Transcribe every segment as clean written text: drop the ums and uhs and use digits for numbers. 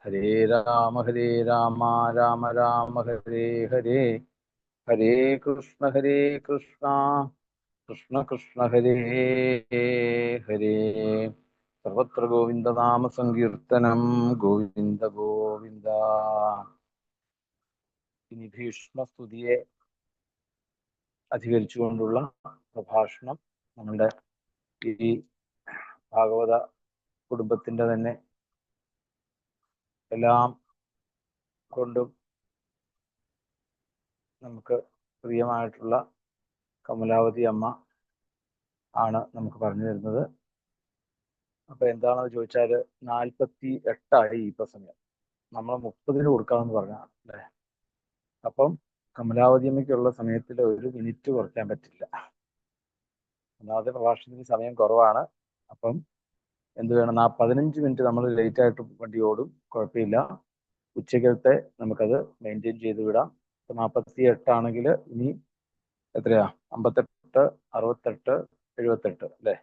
ഹരേ രാമ രാമ രാമ ഹരേ ഹരേ, ഹരേ കൃഷ്ണ കൃഷ്ണ കൃഷ്ണ ഹരേ ഹരേ. സർവത്ര ഗോവിന്ദനാമ സങ്കീർത്തനം, ഗോവിന്ദ ഗോവിന്ദ. ഇനി ഭീഷ്മസ്തുതിയെ അധികരിച്ചുകൊണ്ടുള്ള പ്രഭാഷണം നമ്മളുടെ ഈ ഭാഗവത കുടുംബത്തിന്റെ തന്നെ എല്ലാം കൊണ്ടും നമുക്ക് പ്രിയമായിട്ടുള്ള കമലാവതി അമ്മ ആണ് നമുക്ക് പറഞ്ഞു തരുന്നത്. അപ്പൊ എന്താണെന്ന് ചോദിച്ചാല് 48 ഇപ്പൊ സമയം. നമ്മൾ 30 കൊടുക്കാമെന്ന് പറഞ്ഞാണ് അല്ലേ. അപ്പം കമലാവതി അമ്മയ്ക്കുള്ള സമയത്തിൽ 1 മിനിറ്റ് കുറയ്ക്കാൻ പറ്റില്ല. ഒന്നാമത്തെ പ്രഭാഷണത്തിന് സമയം കുറവാണ്. അപ്പം എന്ത് വേണം, 15 മിനിറ്റ് നമ്മൾ ലേറ്റ് ആയിട്ട് വണ്ടി ഓടും, കുഴപ്പമില്ല. ഉച്ചക്കത്തെ നമുക്കത് മെയിൻറ്റെയിൻ ചെയ്ത് വിടാം. 48 ആണെങ്കിൽ ഇനി എത്രയാ, 58, 68, 78 അല്ലേ.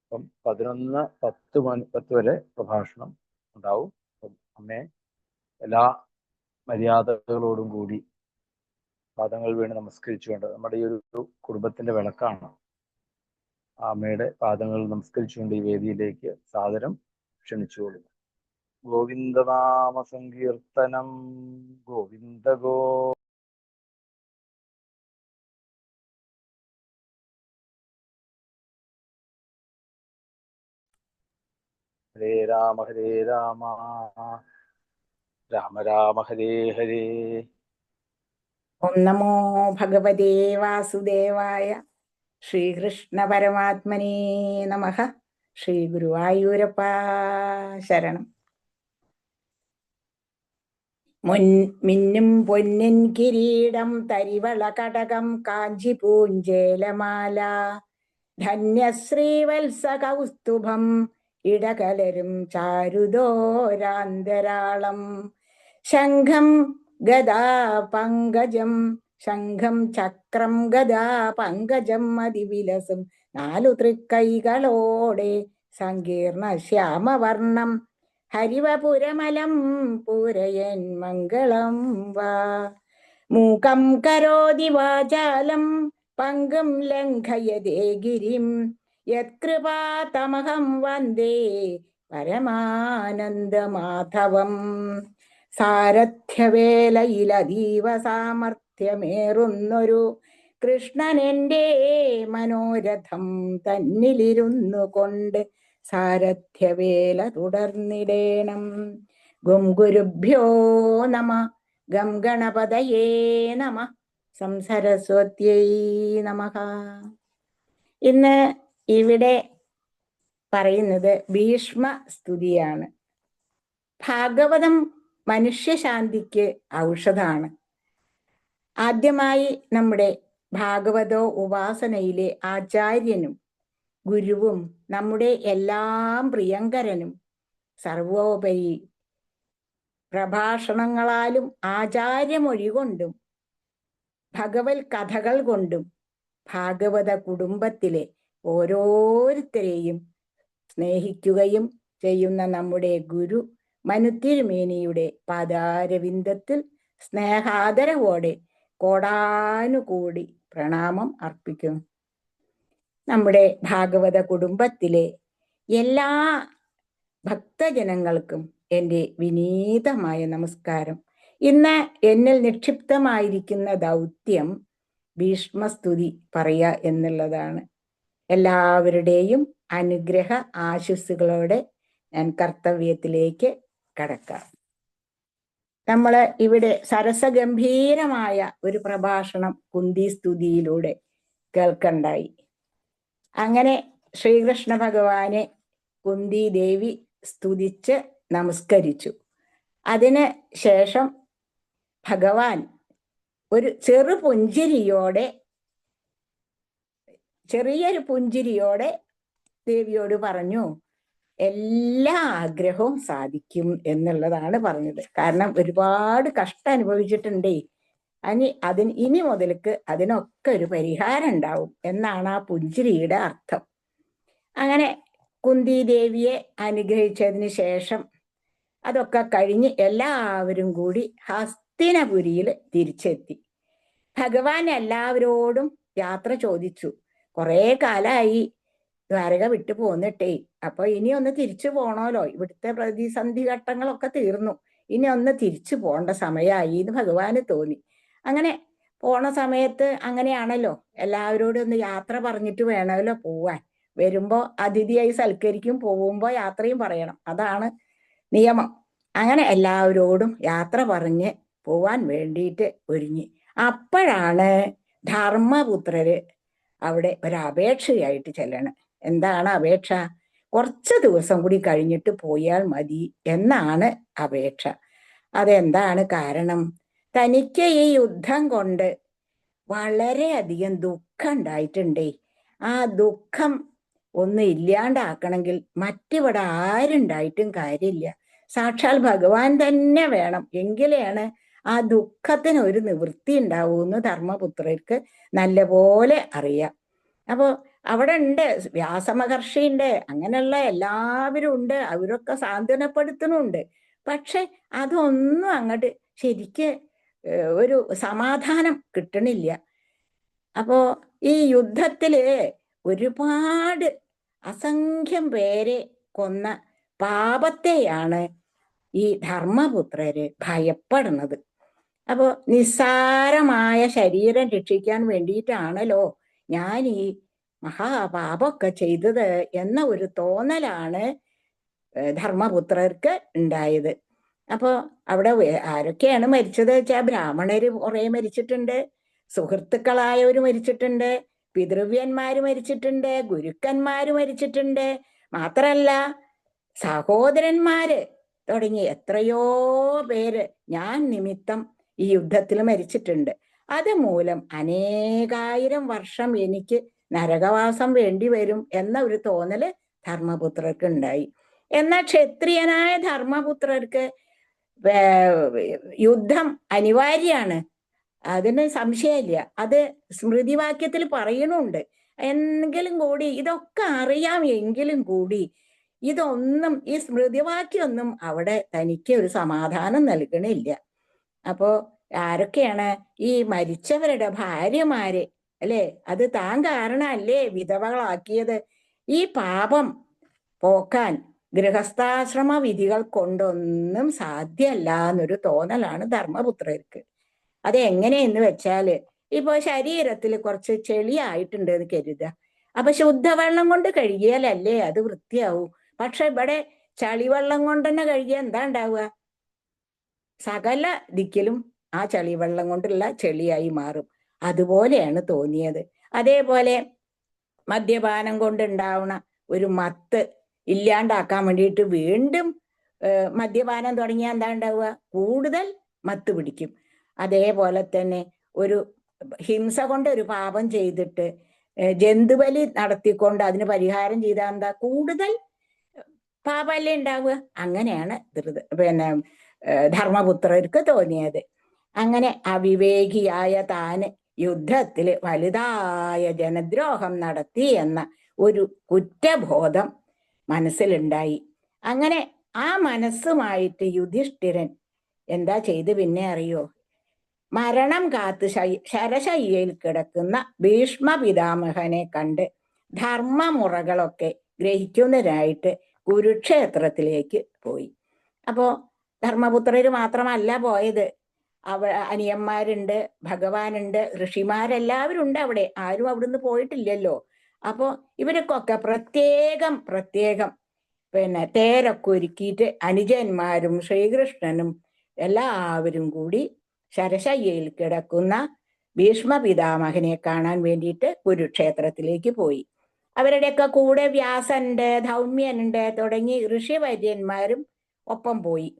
അപ്പം 11:10 വരെ പ്രഭാഷണം ഉണ്ടാവും. അപ്പം അമ്മയെ എല്ലാ മര്യാദകളോടും കൂടി പാദങ്ങൾ വീണ് നമസ്കരിച്ചുകൊണ്ട്, നമ്മുടെ ഈ ഒരു കുടുംബത്തിന്റെ വിളക്കാണ്, അമ്മയുടെ പാദങ്ങൾ നമസ്കരിച്ചുകൊണ്ട് ഈ വേദിയിലേക്ക് സാദരം ക്ഷണിച്ചുകൊള്ളുന്നു. ഗോവിന്ദനാമ സങ്കീർത്തനം, ഗോവിന്ദ ഗോ. ഹരേ രാമ രാമ രാമ ഹരേ ഹരേ. ഓം നമോ ഭഗവതേ വാസുദേവായ. ശ്രീകൃഷ്ണ പരമാത്മനേ നമഃ. ശ്രീ ഗുരുവായൂരപ്പ ശരണം. മിന്നും പൊന്നിൻ കിരീടം തരിവള കടകം കാഞ്ചി പൂഞ്ചേലമാല ധന്യശ്രീവത്സ കൗസ്തുഭം ഇടകലരും ചാരുദോരാന്തരാളം ശംഖം ഗദാ പങ്കജം ശംഖം ചക്രം ഗദാ പങ്കജം അതിവിലസും 4 തൃക്കൈകളോടെ സങ്കീർണ ശ്യാമവർണം ഹരിവപുരമലം പൂരയൻ മംഗളം വാ. മൂകം കരോതി വാചാലം പങ്കും ലംഘയതേ ഗിരിം യത്കൃപാതമഹം വന്ദേ പരമാനന്ദമാധവം. സാരഥ്യവേലയിലതീവ സാമർഥ്യമേറുന്നൊരു കൃഷ്ണനെൻ്റെ മനോരഥം തന്നിലിരുന്നു കൊണ്ട് സാരഥ്യവേല തുടർന്നിടേണം. ഗും ഗുരുഭ്യോ നമ. ഗം ഗണപതയേ നമ. സംസരസ്വത്യൈ നമഃ. ഇന്ന് ഇവിടെ പറയുന്നത് ഭീഷ്മ സ്തുതിയാണ്. ഭാഗവതം മനുഷ്യശാന്തിക്ക് ഔഷധാണ്. ആദ്യമായി നമ്മുടെ ഭാഗവതോ ഉപാസനയിലെ ആചാര്യനും ഗുരുവും നമ്മുടെ എല്ലാം പ്രിയങ്കരനും സർവോപരി പ്രഭാഷണങ്ങളാലും ആചാര്യമൊഴി കൊണ്ടും ഭഗവത് കഥകൾ കൊണ്ടും ഭാഗവത കുടുംബത്തിലെ ഓരോരുത്തരെയും സ്നേഹിക്കുകയും ചെയ്യുന്ന നമ്മുടെ ഗുരു മനുത്തിരുമേനിയുടെ പാദാരവിന്ദത്തിൽ സ്നേഹാദരവോടെ കോടാനുകൂടി പ്രണാമം അർപ്പിക്കുന്നു. നമ്മുടെ ഭാഗവത കുടുംബത്തിലെ എല്ലാ ഭക്തജനങ്ങൾക്കും എൻ്റെ വിനീതമായ നമസ്കാരം. ഇന്ന് എന്നിൽ നിക്ഷിപ്തമായിരിക്കുന്ന ദൗത്യം ഭീഷ്മസ്തുതി പറയുക എന്നുള്ളതാണ്. എല്ലാവരുടെയും അനുഗ്രഹ ആശിസ്സുകളോടെ ഞാൻ കർത്തവ്യത്തിലേക്ക് കടക്കാം. നമ്മൾ ഇവിടെ സരസഗംഭീരമായ ഒരു പ്രഭാഷണം കുന്തി സ്തുതിയിലൂടെ കേൾക്കണ്ടായി. അങ്ങനെ ശ്രീകൃഷ്ണ ഭഗവാനെ കുന്തി ദേവി സ്തുതിച്ച് നമസ്കരിച്ചു. അതിന് ശേഷം ഭഗവാൻ ഒരു ചെറിയൊരു പുഞ്ചിരിയോടെ ദേവിയോട് പറഞ്ഞു, എല്ലാ ആഗ്രഹവും സാധിക്കും എന്നുള്ളതാണ് പറഞ്ഞത്. കാരണം ഒരുപാട് കഷ്ടം അനുഭവിച്ചിട്ടുണ്ടേ, ഇനി മുതൽക്ക് അതിനൊക്കെ ഒരു പരിഹാരം ഉണ്ടാവും എന്നാണ് ആ പുഞ്ചിരിയുടെ അർത്ഥം. അങ്ങനെ കുന്തി ദേവിയെ അനുഗ്രഹിച്ചതിന് ശേഷം അതൊക്കെ കഴിഞ്ഞ് എല്ലാവരും കൂടി ഹസ്തിനപുരിയിൽ തിരിച്ചെത്തി. ഭഗവാൻ എല്ലാവരോടും യാത്ര ചോദിച്ചു. കുറെ കാലായി ദ്വാരക വിട്ടു പോന്നിട്ടേ, അപ്പൊ ഇനി ഒന്ന് തിരിച്ചു പോണോലോ, ഇവിടുത്തെ പ്രതിസന്ധി ഘട്ടങ്ങളൊക്കെ തീർന്നു, ഇനി ഒന്ന് തിരിച്ചു പോണ്ട സമയമായി എന്ന് ഭഗവാന് തോന്നി. അങ്ങനെ പോണ സമയത്ത് അങ്ങനെയാണല്ലോ, എല്ലാവരോടും ഒന്ന് യാത്ര പറഞ്ഞിട്ട് വേണമല്ലോ പോവാൻ. വരുമ്പോ അതിഥിയായി സൽക്കരിക്കും, പോകുമ്പോ യാത്രയും പറയണം, അതാണ് നിയമം. അങ്ങനെ എല്ലാവരോടും യാത്ര പറഞ്ഞ് പോവാൻ വേണ്ടിയിട്ട് ഒരുങ്ങി. അപ്പോഴാണ് ധർമ്മപുത്രര് അവിടെ ഒരപേക്ഷയായിട്ട് ചെല്ലണം. എന്താണ് അപേക്ഷ? കുറച്ച് ദിവസം കൂടി കഴിഞ്ഞിട്ട് പോയാൽ മതി എന്നാണ് അപേക്ഷ. അതെന്താണ് കാരണം? തനിക്ക് ഈ യുദ്ധം കൊണ്ട് വളരെയധികം ദുഃഖം ഉണ്ടായിട്ടുണ്ടേ. ആ ദുഃഖം ഒന്ന് ഇല്ലാണ്ടാക്കണമെങ്കിൽ മറ്റിവിടെ ആരുണ്ടായിട്ടും കാര്യമില്ല, സാക്ഷാൽ ഭഗവാൻ തന്നെ വേണം, എങ്കിലാണ് ആ ദുഃഖത്തിന് ഒരു നിവൃത്തി ഉണ്ടാവൂന്ന് ധർമ്മപുത്രർക്ക് നല്ലപോലെ അറിയാം. അപ്പോ അവിടെ ഉണ്ട്, വ്യാസമഹർഷി ഉണ്ട്, അങ്ങനെയുള്ള എല്ലാവരും ഉണ്ട്, അവരൊക്കെ സാന്ത്വനപ്പെടുത്തുന്നുണ്ട്. പക്ഷെ അതൊന്നും അങ്ങോട്ട് ശരിക്ക് ഒരു സമാധാനം കിട്ടണില്ല. അപ്പോ ഈ യുദ്ധത്തില് ഒരുപാട് അസംഖ്യം പേരെ കൊന്ന പാപത്തെയാണ് ഈ ധർമ്മപുത്രര് ഭയപ്പെടുന്നത്. അപ്പോ നിസ്സാരമായ ശരീരം രക്ഷിക്കാൻ വേണ്ടിയിട്ടാണല്ലോ ഞാൻ ഈ മഹാപാപമൊക്കെ ചെയ്തത് എന്ന ഒരു തോന്നലാണ് ധർമ്മപുത്രർക്ക് ഉണ്ടായത്. അപ്പോ അവിടെ ആരൊക്കെയാണ് മരിച്ചത് വെച്ചാൽ, ബ്രാഹ്മണര് കുറെ മരിച്ചിട്ടുണ്ട്, സുഹൃത്തുക്കളായവര് മരിച്ചിട്ടുണ്ട്, പിതൃവ്യന്മാര് മരിച്ചിട്ടുണ്ട്, ഗുരുക്കന്മാര് മരിച്ചിട്ടുണ്ട്, മാത്രല്ല സഹോദരന്മാര് തുടങ്ങി എത്രയോ പേര് ഞാൻ നിമിത്തം ഈ യുദ്ധത്തിൽ മരിച്ചിട്ടുണ്ട്. അതുമൂലം അനേകായിരം വർഷം എനിക്ക് നരകവാസം വേണ്ടി വരും എന്ന ഒരു തോന്നല് ധർമ്മപുത്രർക്ക് ഉണ്ടായി. എന്നാൽ ക്ഷത്രിയനായ ധർമ്മപുത്രർക്ക് യുദ്ധം അനിവാര്യാണ്, അതിന് സംശയമില്ല. അത് സ്മൃതിവാക്യത്തിൽ പറയുന്നുണ്ട്. എങ്കിലും കൂടി ഇതൊക്കെ അറിയാം, എങ്കിലും കൂടി ഇതൊന്നും, ഈ സ്മൃതിവാക്യൊന്നും അവിടെ തനിക്ക് ഒരു സമാധാനം നൽകണില്ല. അപ്പോ ആരൊക്കെയാണ് ഈ മരിച്ചവരുടെ ഭാര്യമാര് അല്ലേ, അത് താൻ കാരണല്ലേ വിധവകളാക്കിയത്. ഈ പാപം പോക്കാൻ ഗൃഹസ്ഥാശ്രമ വിധികൾ കൊണ്ടൊന്നും സാധ്യമല്ല എന്നൊരു തോന്നലാണ് ധർമ്മപുത്രർക്ക്. അതെങ്ങനെയെന്ന് വെച്ചാല്, ഇപ്പൊ ശരീരത്തിൽ കുറച്ച് ചെളിയായിട്ടുണ്ട് എന്ന് കരുതുക, അപ്പൊ ശുദ്ധവെള്ളം കൊണ്ട് കഴുകിയാലല്ലേ അത് വൃത്തിയാവൂ. പക്ഷെ ഇവിടെ ചളിവെള്ളം കൊണ്ട് തന്നെ കഴുകിയാൽ എന്താ ഉണ്ടാവുക? സകല ദിക്കിലും ആ ചളിവെള്ളം കൊണ്ടുള്ള ചെളിയായി മാറും. അതുപോലെയാണ് തോന്നിയത്. അതേപോലെ മദ്യപാനം കൊണ്ടുണ്ടാവുന്ന ഒരു മത്ത് ഇല്ലാണ്ടാക്കാൻ വേണ്ടിയിട്ട് വീണ്ടും മദ്യപാനം തുടങ്ങിയാൽ എന്താ ഉണ്ടാവുക? കൂടുതൽ മത്ത് പിടിക്കും. അതേപോലെ തന്നെ ഒരു ഹിംസ കൊണ്ട് ഒരു പാപം ചെയ്തിട്ട് ജന്തുബലി നടത്തിക്കൊണ്ട് അതിന് പരിഹാരം ചെയ്താൽ എന്താ? കൂടുതൽ പാപല്ലേ ഉണ്ടാവുക. അങ്ങനെയാണ് ധർമ്മപുത്രർക്ക് തോന്നിയത്. അങ്ങനെ അവിവേകിയായ താന് യുദ്ധത്തില് വലുതായ ജനദ്രോഹം നടത്തി എന്ന ഒരു കുറ്റബോധം മനസ്സിലുണ്ടായി. അങ്ങനെ ആ മനസ്സുമായിട്ട് യുധിഷ്ഠിരൻ എന്താ ചെയ്ത് പിന്നെ അറിയോ? മരണം കാത്ത് ശരശയ്യയിൽ കിടക്കുന്ന ഭീഷ്മ പിതാമഹനെ കണ്ട് ധർമ്മമുറകളൊക്കെ ഗ്രഹിക്കുന്നതിനായിട്ട് കുരുക്ഷേത്രത്തിലേക്ക് പോയി. അപ്പോ ധർമ്മപുത്രര് മാത്രമല്ല പോയത്, അനിയന്മാരുണ്ട്, ഭഗവാനുണ്ട്, ഋഷിമാരെല്ലാവരും ഉണ്ട് അവിടെ, ആരും അവിടുന്ന് പോയിട്ടില്ലല്ലോ. അപ്പോ ഇവർക്കൊക്കെ പ്രത്യേകം തേരൊക്കെ ഒരുക്കിയിട്ട് അനുജന്മാരും ശ്രീകൃഷ്ണനും എല്ലാവരും കൂടി ശരശയ്യയിൽ കിടക്കുന്ന ഭീഷ്മ പിതാമഹനെ കാണാൻ വേണ്ടിയിട്ട് കുരുക്ഷേത്രത്തിലേക്ക് പോയി. അവരുടെയൊക്കെ കൂടെ വ്യാസനുണ്ട്, ധൗമ്യനുണ്ട് തുടങ്ങി ഋഷിവര്യന്മാരും ഒപ്പം പോയി.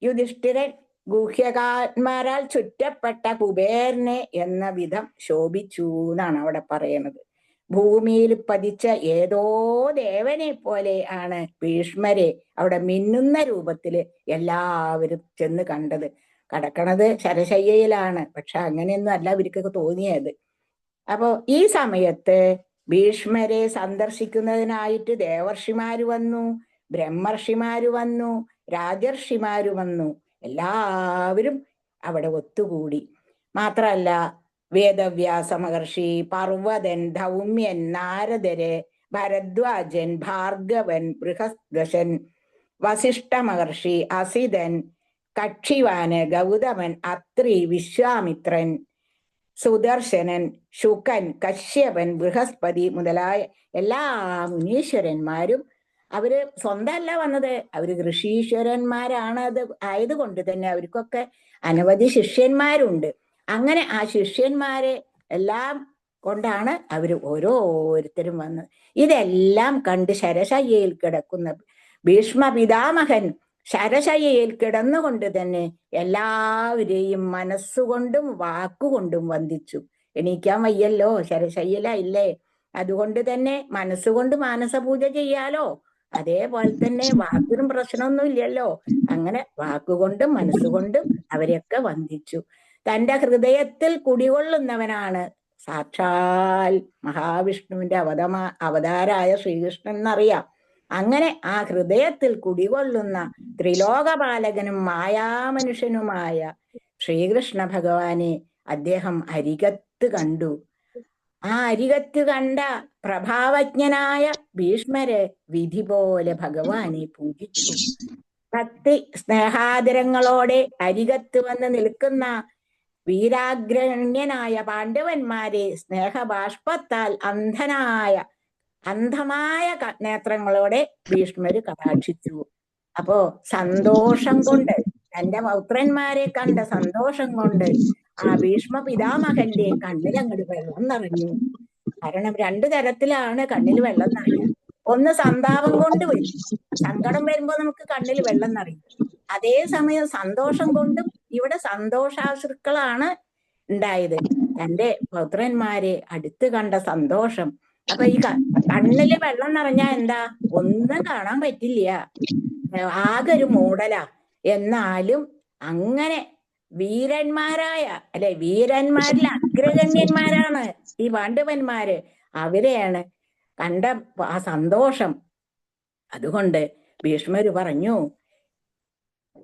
യുധിഷ്ഠിരൻ ഗുഹ്യകാന്മാരാൽ ചുറ്റപ്പെട്ട കുബേരനെ എന്ന വിധം ശോഭിച്ചു എന്നാണ് അവിടെ പറയുന്നത്. ഭൂമിയിൽ പതിച്ച ഏതോ ദേവനെ പോലെ ആണ് ഭീഷ്മരെ അവിടെ മിന്നുന്ന രൂപത്തില് എല്ലാവരും ചെന്ന് കണ്ടത്. കടക്കണത് ശരശയ്യയിലാണ്, പക്ഷെ അങ്ങനെയൊന്നും അല്ല ഇവർക്കൊക്കെ തോന്നിയത്. അപ്പോ ഈ സമയത്ത് ഭീഷ്മരെ സന്ദർശിക്കുന്നതിനായിട്ട് ദേവർഷിമാര് വന്നു, ബ്രഹ്മർഷിമാര് വന്നു, രാജർഷിമാര് വന്നു. എല്ലാവരും അവിടെ ഒത്തുകൂടി. മാത്രമല്ല വേദവ്യാസ മഹർഷി, പർവ്വതൻ, ധൗമ്യൻ, നാരദര്, ഭരദ്വാജൻ, ഭാർഗവൻ, ബൃഹസ്ദശൻ, വസിഷ്ഠ മഹർഷി, അസിതൻ, കക്ഷിവാന്, ഗൗതമൻ, അത്രി, വിശ്വാമിത്രൻ, സുദർശനൻ, ശുകൻ, കശ്യപൻ, ബൃഹസ്പതി മുതലായ എല്ലാ മുനീശ്വരന്മാരും അവര് സ്വന്തമല്ല വന്നത്, അവര് ഋഷീശ്വരന്മാരാണ്. അത് ആയതുകൊണ്ട് തന്നെ അവർക്കൊക്കെ അനവധി ശിഷ്യന്മാരുണ്ട്. അങ്ങനെ ആ ശിഷ്യന്മാരെ എല്ലാം കൊണ്ടാണ് അവര് ഓരോരുത്തരും വന്നത്. ഇതെല്ലാം കണ്ട് ശരശയ്യയിൽ കിടക്കുന്ന ഭീഷ്മ പിതാമഹൻ ശരശയ്യയിൽ കിടന്നുകൊണ്ട് തന്നെ എല്ലാവരെയും മനസ്സുകൊണ്ടും വാക്കുകൊണ്ടും വന്ദിച്ചു. എണീക്കാൻ വയ്യല്ലോ, ശരശയ്യല ഇല്ലേ, അതുകൊണ്ട് തന്നെ മനസ്സുകൊണ്ട് മാനസപൂജ ചെയ്യാലോ. അതേപോലെ തന്നെ വാക്കിനും പ്രശ്നമൊന്നും ഇല്ലല്ലോ. അങ്ങനെ വാക്കുകൊണ്ടും മനസ്സുകൊണ്ടും അവരെയൊക്കെ വന്ദിച്ചു. തന്റെ ഹൃദയത്തിൽ കുടികൊള്ളുന്നവനാണ് സാക്ഷാൽ മഹാവിഷ്ണുവിന്റെ അവതാരായ ശ്രീകൃഷ്ണൻ എന്നറിയാം. അങ്ങനെ ആ ഹൃദയത്തിൽ കുടികൊള്ളുന്ന ത്രിലോകപാലകനും മായാമനുഷ്യനുമായ ശ്രീകൃഷ്ണ ഭഗവാനെ അദ്ദേഹം അരികത്ത് കണ്ടു. ആ അരികത്ത് കണ്ട പ്രഭാവജ്ഞനായ ഭീഷ്മര് വിധി പോലെ ഭഗവാനെ പൂജിച്ചു. ഭക്തി സ്നേഹാദരങ്ങളോടെ അരികത്ത് വന്ന് നിൽക്കുന്ന വീരാഗ്രണ്യനായ പാണ്ഡവന്മാരെ സ്നേഹബാഷ്പത്താൽ അന്ധമായ നേത്രങ്ങളോടെ ഭീഷ്മര് കടാക്ഷിച്ചു. അപ്പോ സന്തോഷം കൊണ്ട്, തന്റെ പൗത്രന്മാരെ കണ്ട സന്തോഷം കൊണ്ട് ആ ഭീഷ്മ പിതാമഹന്റെ കണ്ണിലങ്ങട് വെള്ളം നിറഞ്ഞു. കാരണം രണ്ടു തരത്തിലാണ് കണ്ണിൽ വെള്ളം നിറയുക. ഒന്ന് സന്താപം കൊണ്ട് വരും, സങ്കടം വരുമ്പോ നമുക്ക് കണ്ണിൽ വെള്ളം നിറയും. അതേസമയം സന്തോഷം കൊണ്ടും ഇവിടെ സന്തോഷാശ്രുക്കളാണ് ഉണ്ടായത്. തന്റെ പൗത്രന്മാരെ അടുത്ത് കണ്ട സന്തോഷം. അപ്പൊ ഈ കണ്ണില് വെള്ളം നിറഞ്ഞാ എന്താ, ഒന്നും കാണാൻ പറ്റില്ല, ആകെ ഒരു മൂടലാ. എന്നാലും അങ്ങനെ വീരന്മാരായ വീരന്മാരിൽ അഗ്രഗണ്യന്മാരാണ് ഈ പാണ്ഡവന്മാര്. അവരെയാണ് കണ്ട ആ സന്തോഷം. അതുകൊണ്ട് ഭീഷ്മര് പറഞ്ഞു,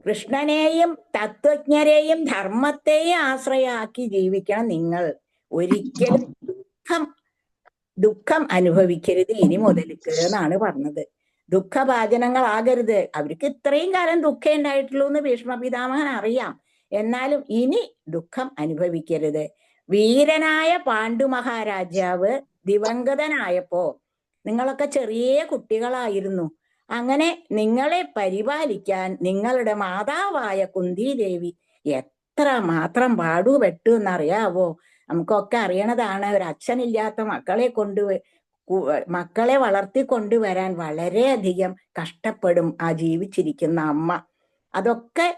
കൃഷ്ണനെയും തത്വജ്ഞരെയും ധർമ്മത്തെയും ആശ്രയാക്കി ജീവിക്കണം നിങ്ങൾ. ഒരിക്കലും ദുഃഖം അനുഭവിക്കരുത് ഇനി മുതൽക്ക് എന്നാണ് പറഞ്ഞത്. ദുഃഖഭാജനങ്ങളാകരുത്. അവർക്ക് ഇത്രയും കാലം ദുഃഖം ഉണ്ടായിട്ടുള്ളൂ എന്ന് ഭീഷ്മ പിതാമഹൻ അറിയാം. എന്നാലും ഇനി ദുഃഖം അനുഭവിക്കരുത്. വീരനായ പാണ്ഡു മഹാരാജാവ് ദിവംഗതനായപ്പോ നിങ്ങളൊക്കെ ചെറിയ കുട്ടികളായിരുന്നു. അങ്ങനെ നിങ്ങളെ പരിപാലിക്കാൻ നിങ്ങളുടെ മാതാവായ കുന്തിദേവി എത്ര മാത്രം പാടുപെട്ടു എന്നറിയാവോ? നമുക്കൊക്കെ അറിയണതാണ്. ഒരു അച്ഛനില്ലാത്ത മക്കളെ വളർത്തിക്കൊണ്ടുവരാൻ വളരെയധികം കഷ്ടപ്പെടും ആ ജീവിച്ചിരിക്കുന്ന അമ്മ. അതൊക്കെ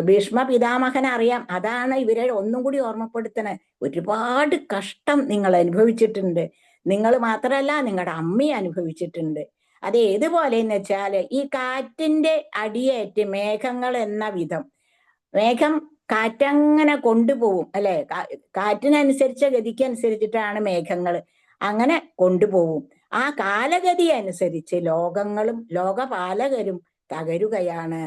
ഭീഷ്മ പിതാമഹൻ അറിയാം. അതാണ് ഇവരെ ഒന്നും കൂടി ഓർമ്മപ്പെടുത്തണേ. ഒരുപാട് കഷ്ടം നിങ്ങൾ അനുഭവിച്ചിട്ടുണ്ട്. നിങ്ങൾ മാത്രമല്ല, നിങ്ങളുടെ അമ്മയും അനുഭവിച്ചിട്ടുണ്ട്. അത് ഏതുപോലെന്ന് വെച്ചാൽ, ഈ കാറ്റിന്റെ അടിയേറ്റ് മേഘങ്ങൾ എന്ന വിധം, മേഘം കാറ്റങ്ങനെ കൊണ്ടുപോകും അല്ലെ, കാറ്റിനനുസരിച്ച ഗതിക്കനുസരിച്ചിട്ടാണ് മേഘങ്ങൾ അങ്ങനെ കൊണ്ടുപോകും. ആ കാലഗതി അനുസരിച്ച് ലോകങ്ങളും ലോകപാലകരും തകരുകയാണ്.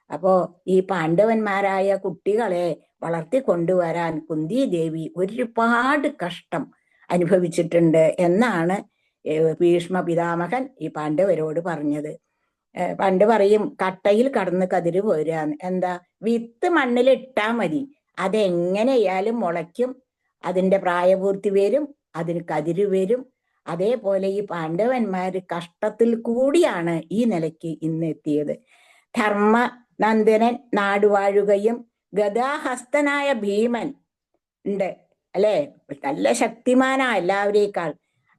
അപ്പോ ഈ പാണ്ഡവന്മാരായ കുട്ടികളെ വളർത്തിക്കൊണ്ടുവരാൻ കുന്തിദേവി ഒരുപാട് കഷ്ടം അനുഭവിച്ചിട്ടുണ്ട് എന്നാണ് ഭീഷ്മ പിതാമഹൻ ഈ പാണ്ഡവരോട് പറഞ്ഞത്. പണ്ട് പറയും, കട്ടയിൽ കടന്ന് കതിര് പോരാന്ന്. എന്താ, വിത്ത് മണ്ണിലിട്ടാ മതി, അതെങ്ങനെയായാലും മുളയ്ക്കും, അതിന്റെ പ്രായപൂർത്തി വരും, അതിന് കതിര് വരും. അതേപോലെ ഈ പാണ്ഡവന്മാര് കഷ്ടത്തിൽ കൂടിയാണ് ഈ നിലയ്ക്ക് ഇന്ന് എത്തിയത്. ധർമ്മനന്ദനൻ നാടുവാഴുകയും ഗദാഹസ്തനായ ഭീമൻ ഉണ്ട് അല്ലെ, നല്ല ശക്തിമാനാ എല്ലാവരേക്കാൾ.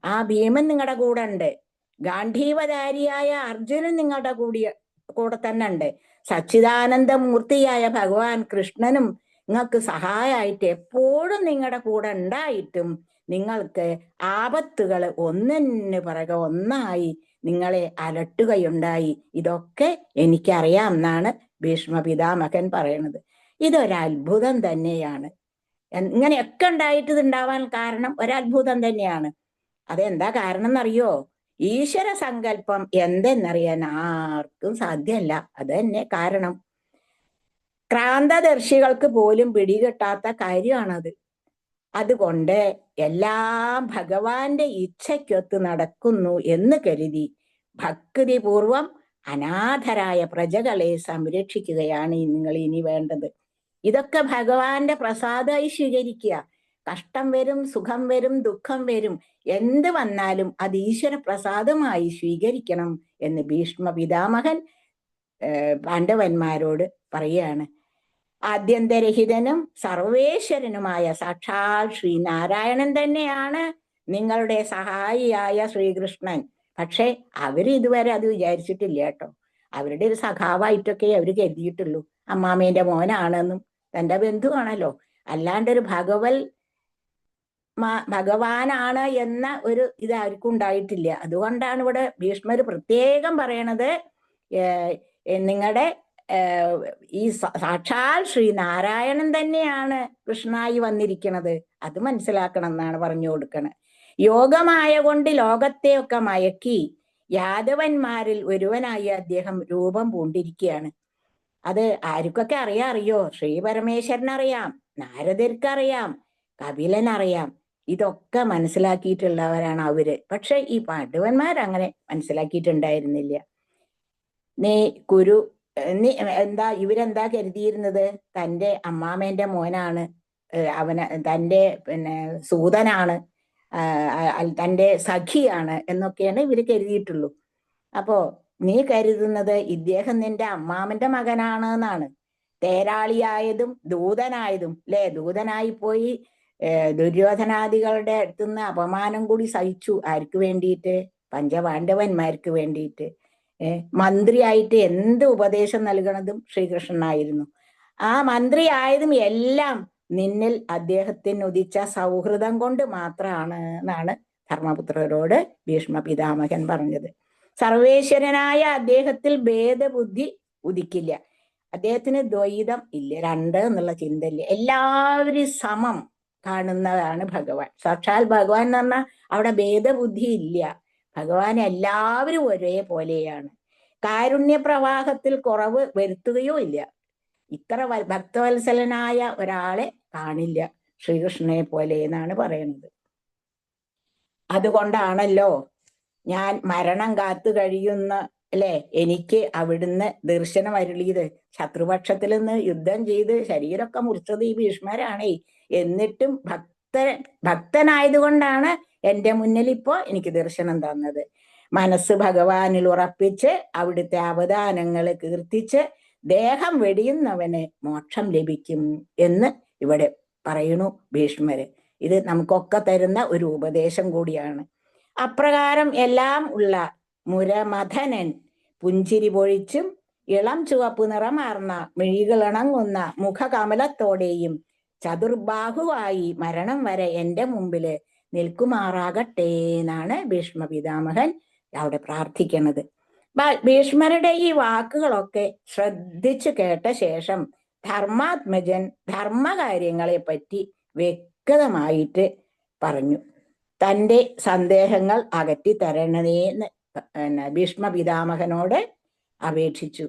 ആ ഭീമൻ നിങ്ങളുടെ കൂടെ ഉണ്ട്. ഗാന്ധീവധാരിയായ അർജുനൻ നിങ്ങളുടെ കൂടെ തന്നെ ഉണ്ട്. സച്ചിദാനന്ദമൂർത്തിയായ ഭഗവാൻ കൃഷ്ണനും നിങ്ങൾക്ക് സഹായമായിട്ട് എപ്പോഴും നിങ്ങളുടെ കൂടെ ഉണ്ടായിട്ടും നിങ്ങൾക്ക് ആപത്തുകൾ ഒന്നിന് പിറകെ ഒന്നായി നിങ്ങളെ അലട്ടുകയുണ്ടായി. ഇതൊക്കെ എനിക്കറിയാം എന്നാണ് ഭീഷ്മ പിതാമഹൻ പറയണത്. ഇതൊരത്ഭുതം തന്നെയാണ്. ഇങ്ങനെയൊക്കെ ഉണ്ടായിട്ട് ഉണ്ടാവാൻ കാരണം ഒരത്ഭുതം തന്നെയാണ്. അതെന്താ കാരണം എന്നറിയോ? ഈശ്വര സങ്കല്പം എന്തെന്നറിയാൻ ആർക്കും സാധ്യമല്ല. അത് തന്നെ കാരണം. ക്രാന്തദർശികൾക്ക് പോലും പിടികിട്ടാത്ത കാര്യമാണത്. അതുകൊണ്ട് എല്ലാം ഭഗവാന്റെ ഇച്ഛയ്ക്കൊത്ത് നടക്കുന്നു എന്ന് കരുതി ഭക്തിപൂർവം അനാഥരായ പ്രജകളെ സംരക്ഷിക്കുകയാണ് നിങ്ങൾ ഇനി വേണ്ടത്. ഇതൊക്കെ ഭഗവാന്റെ പ്രസാദമായി സ്വീകരിക്കുക. കഷ്ടം വരും, സുഖം വരും, ദുഃഖം വരും, എന്ത് വന്നാലും അത് ഈശ്വര പ്രസാദമായി സ്വീകരിക്കണം എന്ന് ഭീഷ്മ പിതാമഹൻ പാണ്ഡവന്മാരോട് പറയുകയാണ്. ആദ്യന്തരഹിതനും സർവേശ്വരനുമായ സാക്ഷാൽ ശ്രീനാരായണൻ തന്നെയാണ് നിങ്ങളുടെ സഹായിയായ ശ്രീകൃഷ്ണൻ. പക്ഷെ ഇതുവരെ അത് വിചാരിച്ചിട്ടില്ല കേട്ടോ. അവരുടെ ഒരു സഖാവായിട്ടൊക്കെ അവർ കരുതിയിട്ടുള്ളൂ. അമ്മാമേന്റെ മോനാണെന്നും തന്റെ ബന്ധുവാണല്ലോ, അല്ലാണ്ടൊരു ഭഗവാനാണ് എന്ന ഒരു ഇത് ആർക്കും ഉണ്ടായിട്ടില്ല. അതുകൊണ്ടാണ് ഇവിടെ ഭീഷ്മർ പ്രത്യേകം പറയണത്, നിങ്ങളുടെ ഈ സാക്ഷാൽ ശ്രീനാരായണൻ തന്നെയാണ് കൃഷ്ണനായി വന്നിരിക്കുന്നത്, അത് മനസ്സിലാക്കണം എന്നാണ് പറഞ്ഞു കൊടുക്കണത്. യോഗമായ കൊണ്ട് ലോകത്തെയൊക്കെ മയക്കി യാദവന്മാരിൽ ഒരുവനായി അദ്ദേഹം രൂപം പൂണ്ടിരിക്കുകയാണ്. അത് ആർക്കൊക്കെ അറിയോ? ശ്രീ പരമേശ്വരനറിയാം, നാരദർക്കറിയാം, കപിലനറിയാം. ഇതൊക്കെ മനസ്സിലാക്കിയിട്ടുള്ളവരാണ് അവര്. പക്ഷെ ഈ പാണ്ഡവന്മാരങ്ങനെ മനസ്സിലാക്കിയിട്ടുണ്ടായിരുന്നില്ല. ഇവരെന്താ കരുതിയിരുന്നത്? തൻ്റെ അമ്മാമേന്റെ മോനാണ്, തൻ്റെ സൂതനാണ്, തൻ്റെ സഖിയാണ് എന്നൊക്കെയാണ് ഇവര് കരുതിയിട്ടുള്ളൂ. അപ്പോ നീ കരുതുന്നത് ഇദ്ദേഹം നിന്റെ അമ്മാമന്റെ മകനാണ് എന്നാണ്. തേരാളിയായതും ദൂതനായതും അല്ലെ, ദൂതനായി പോയി ദുര്യോധനാദികളുടെ അടുത്തുനിന്ന് അപമാനം കൂടി സഹിച്ചു. ആർക്ക് വേണ്ടിയിട്ട്? പഞ്ചപാണ്ഡവന്മാർക്ക് വേണ്ടിയിട്ട്. മന്ത്രിയായിട്ട് എന്ത് ഉപദേശം നൽകണതും ശ്രീകൃഷ്ണനായിരുന്നു. ആ മന്ത്രി ആയതും എല്ലാം നിന്നിൽ അദ്ദേഹത്തിന് ഉദിച്ച സൗഹൃദം കൊണ്ട് മാത്രമാണ് എന്നാണ് ധർമ്മപുത്രരോട് ഭീഷ്മ പിതാമഹൻ പറഞ്ഞത്. സർവേശ്വരനായ അദ്ദേഹത്തിൽ ഭേദബുദ്ധി ഉദിക്കില്ല. അദ്ദേഹത്തിന് ദ്വൈതം ഇല്ല, രണ്ട് എന്നുള്ള ചിന്തയില്ല. എല്ലാവരും സമം കാണുന്നതാണ് ഭഗവാൻ. സാക്ഷാൽ ഭഗവാൻ എന്ന് പറഞ്ഞാൽ അവിടെ ഭേദബുദ്ധി ഇല്ല. ഭഗവാൻ എല്ലാവരും ഒരേപോലെയാണ്. കാരുണ്യപ്രവാഹത്തിൽ കുറവ് വരുത്തുകയോ ഇല്ല. ഇത്ര ഭക്തവത്സലനായ ഒരാളെ കാണില്ല ശ്രീകൃഷ്ണനെ പോലെ എന്നാണ് പറയുന്നത്. അതുകൊണ്ടാണല്ലോ ഞാൻ മരണം കാത്തു കഴിയുന്ന അല്ലെ എനിക്ക് അവിടുന്ന് ദർശനം അരുളിയത്. ശത്രുപക്ഷത്തിൽ നിന്ന് യുദ്ധം ചെയ്ത് ശരീരമൊക്കെ മുറിച്ചത് ഈ ഭീഷ്മരാണേ. എന്നിട്ടും ഭക്തനായതുകൊണ്ടാണ് എൻ്റെ മുന്നിൽ ഇപ്പോ എനിക്ക് ദർശനം തന്നത്. മനസ്സ് ഭഗവാനിൽ ഉറപ്പിച്ച് അവിടുത്തെ അവദാനങ്ങൾ കീർത്തിച്ച് ദേഹം വെടിയുന്നവന് മോക്ഷം ലഭിക്കും എന്ന് ഇവിടെ പറയുന്നു ഭീഷ്മര്. ഇത് നമുക്കൊക്കെ തരുന്ന ഒരു ഉപദേശം കൂടിയാണ്. അപ്രകാരം എല്ലാം ഉള്ള മുരമഥനൻ പുഞ്ചിരി പൊഴിച്ചും ഇളം ചുവപ്പ് നിറമാർന്ന മിഴികളിണങ്ങുന്ന മുഖകമലത്തോടെയും ചതുർബാഹുവായി മരണം വരെ എൻ്റെ മുമ്പില് നിൽക്കുമാറാകട്ടെ എന്നാണ് ഭീഷ്മ പിതാമഹൻ അവിടെ പ്രാർത്ഥിക്കുന്നത്. ഭീഷ്മരുടെ ഈ വാക്കുകളൊക്കെ ശ്രദ്ധിച്ചു കേട്ട ശേഷം ധർമാത്മജൻ ധർമ്മകാര്യങ്ങളെ പറ്റി വ്യക്തമായിട്ട് പറഞ്ഞു. തൻ്റെ സന്ദേഹങ്ങൾ അകറ്റി തരണേന്ന് ഭീഷ്മ പിതാമഹനോട് അപേക്ഷിച്ചു.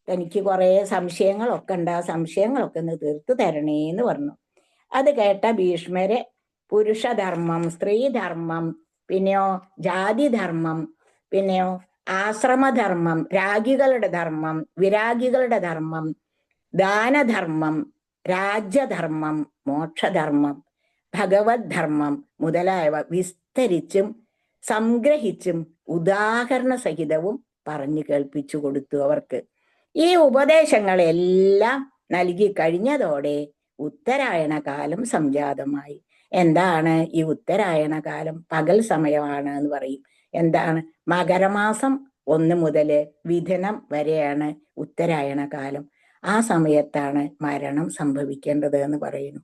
തനിക്ക് കുറെ സംശയങ്ങളൊക്കെ ഉണ്ട്, ആ സംശയങ്ങളൊക്കെ ഒന്ന് തീർത്തു തരണേന്ന് പറഞ്ഞു. അത് കേട്ട ഭീഷ്മരെ പുരുഷധർമ്മം, സ്ത്രീധർമ്മം, പിന്നെയോ ജാതിധർമ്മം, പിന്നെയോ ആശ്രമധർമ്മം, രാഗികളുടെ ധർമ്മം, വിരാഗികളുടെ ധർമ്മം, ദാനധർമ്മം, രാജ്യധർമ്മം, മോക്ഷധർമ്മം, ഭഗവത് ധർമ്മം മുതലായവ വിസ്തരിച്ചും സംഗ്രഹിച്ചും ഉദാഹരണ സഹിതവും പറഞ്ഞു കേൾപ്പിച്ചു കൊടുത്തു അവർക്ക്. ഈ ഉപദേശങ്ങളെല്ലാം നൽകി കഴിഞ്ഞതോടെ ഉത്തരായണ കാലം സംജാതമായി. എന്താണ് ഈ ഉത്തരായണ കാലം? പകൽ സമയമാണ് എന്ന് പറയും. എന്താണ്? മകരമാസം 1 മുതൽ മിഥുനം വരെയാണ് ഉത്തരായണ കാലം. ആ സമയത്താണ് മരണം സംഭവിക്കേണ്ടത് എന്ന് പറയുന്നു.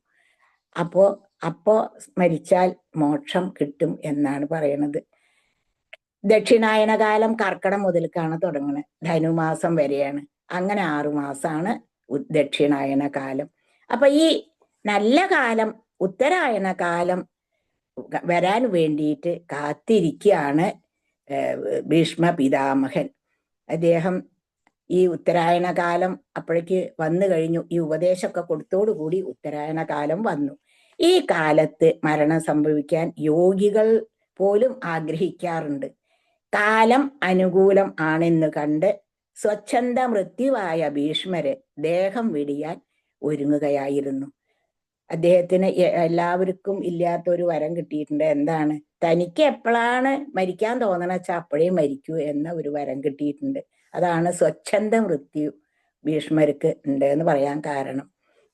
അപ്പോ മരിച്ചാൽ മോക്ഷം കിട്ടും എന്നാണ് പറയുന്നത്. ദക്ഷിണായന കാലം കർക്കിടം മുതൽക്കാണ് തുടങ്ങുന്നത്, ധനുമാസം വരെയാണ്. അങ്ങനെ 6 മാസമാണ് ദക്ഷിണായന കാലം. അപ്പൊ ഈ നല്ല കാലം ഉത്തരായന കാലം വരാൻ വേണ്ടിയിട്ട് കാത്തിരിക്കുകയാണ് ഭീഷ്മ പിതാമഹൻ. അദ്ദേഹം ഈ ഉത്തരായണ കാലം അപ്പോഴേക്ക് വന്നു കഴിഞ്ഞു. ഈ ഉപദേശമൊക്കെ കൊടുത്തോടുകൂടി ഉത്തരായണ കാലം വന്നു. ഈ കാലത്ത് മരണം സംഭവിക്കാൻ യോഗികൾ പോലും ആഗ്രഹിക്കാറുണ്ട്. കാലം അനുകൂലം ആണെന്ന് കണ്ട് സ്വച്ഛന്ത മൃത്യുവായ ഭീഷ്മര് ദേഹം വെടിയാൻ ഒരുങ്ങുകയായിരുന്നു. അദ്ദേഹത്തിന് എല്ലാവർക്കും ഇല്ലാത്തൊരു വരം കിട്ടിയിട്ടുണ്ട്. എന്താണ്? തനിക്ക് എപ്പോഴാണ് മരിക്കാൻ തോന്നണ വെച്ചാൽ അപ്പോഴേ മരിക്കൂ എന്ന ഒരു വരം കിട്ടിയിട്ടുണ്ട്. അതാണ് സ്വച്ഛന്ത മൃത്യു ഭീഷ്മർക്ക് ഉണ്ട് എന്ന് പറയാൻ കാരണം.